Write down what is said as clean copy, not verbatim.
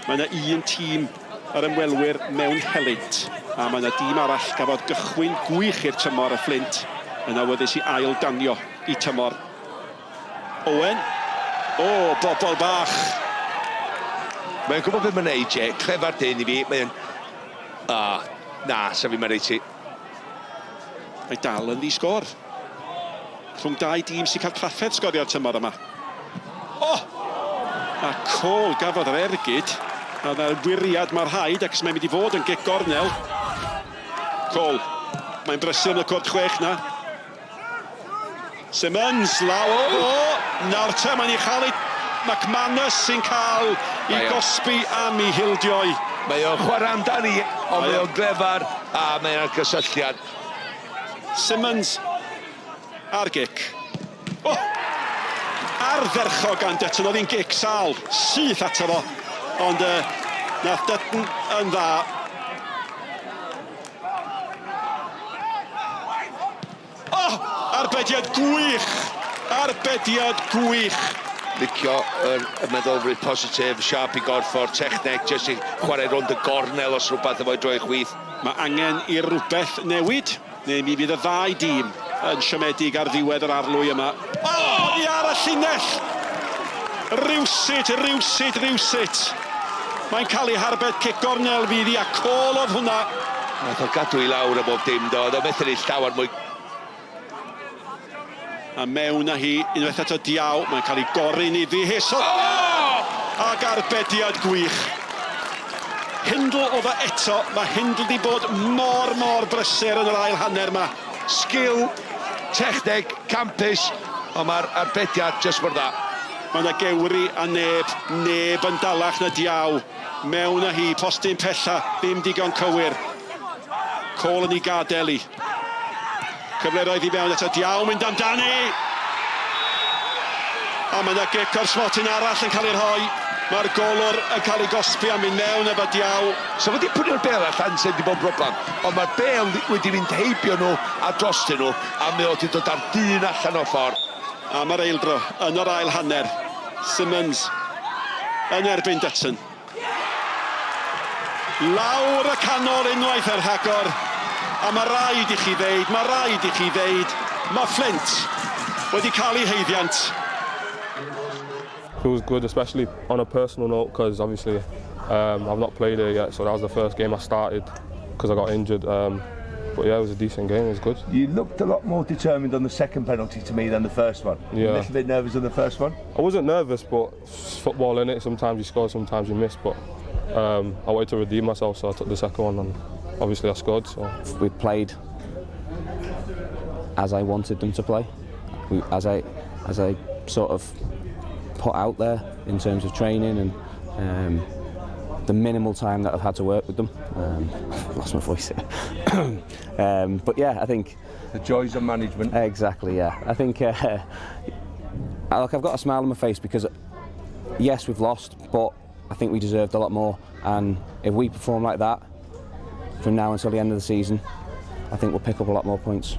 Mae yna un tîm yr ymwelwyr mewn helynt, a mae yna dîm arall gafodd gychwyn gwych i'r tymor y Fflint yn awyddus i ail danio i tymor. Owen. O, bobl bach. Mae'n gwybod beth mae'n neud, je. Clefar dyn i fi. Mae'n... na, sa fi mae'n ti. Mae dal yn ddi-sgor. Rhwng dau dîm sy'n cael trafferth sgorio'r tymor yma. O! A Cole gafodd yr ergyd. A yna'r wiriad mae'r rhaid ac mae'n mynd i fod yn gic gornel. Cole. Mae'n brysur yn y cwrt chwech na. Simmons, lawr. O! Nawr te, mae'n ei chael McManus sy'n cael i gosbi am ei hildioi. Mae o'n chwarae amdani, ond mae o'n glefar a mae o'n gysylltiad. Simmons ar gic. O! Ardderchog gan Dutton, oedd hi'n gic sal, syth ato fo. Ond nath Dutton yn dda. O! Arbediad gwych! Arbediad gwych! Licio y meddylfryd positif, siarp i gorffor, techneg, jyst i chwarae rownd y gornel os rhywbeth efo i droi chwyth. Mae angen i rhywbeth newid, neu mi fydd y ddau dîm yn siomedig ar ddiwedd yr arlwy yma. O! I ar y llinell! Rywsut, rywsut, rywsut. Mae'n cael ei harbed cic gornel fydd i, a Cole oedd hwnna. Nath o gadw i lawr y bob dim, do. Oedd o methu ei llawer mwy. A mewn â hi, unwaith eto Diaw, mae'n cael ei goryn i ddiheso. Ag arbediad gwych. Hindle oedd o eto, mae Hindle di bod mor brysur yn yr ail hanner yma. Sgil, techneg, campus, ond mae'r arbediad jyst mor dda. Mae yna gewri a neb yn dalach na Diaw. Mewn â hi, postyn pella, ddim digon cywir. Cole yn ei gadael i. Cyfleroedd i mewn eto, Diaw mynd amdani. A mae yna gic o'r smotin arall yn cael ei rhoi. Mae'r golwr yn cael ei gosbi a mynd mewn efo Diaw. So wedi pwynio'r bel allan sy'n wedi bod broblem. Ond mae'r bel wedi mynd heibio nhw a drostyn nhw, a mae wedi dod ar dyn allan o'r ffordd. A mae'r eildro yn yr ail hanner. Simmons yn erbyn Dutton. Lawr y canol unwaith yr rhagor. A mae rhaid i chi ddeud, mae Fflint wedi cael ei heiddiant. Feels good, especially on a personal note, because obviously I've not played here yet, so that was the first game I started because I got injured. But yeah, it was a decent game, it was good. You looked a lot more determined on the second penalty to me than the first one. Yeah. A little bit nervous on the first one? I wasn't nervous, but it's football, innit? Sometimes you score, sometimes you miss, but I wanted to redeem myself, so I took the second one and obviously I scored. So. We played as I wanted them to play, as I sort of put out there in terms of training and the minimal time that I've had to work with them. I've lost my voice here. But yeah, I think... The joys of management. Exactly, yeah. I think look, I've got a smile on my face because, yes, we've lost, but I think we deserved a lot more. And if we perform like that from now until the end of the season, I think we'll pick up a lot more points.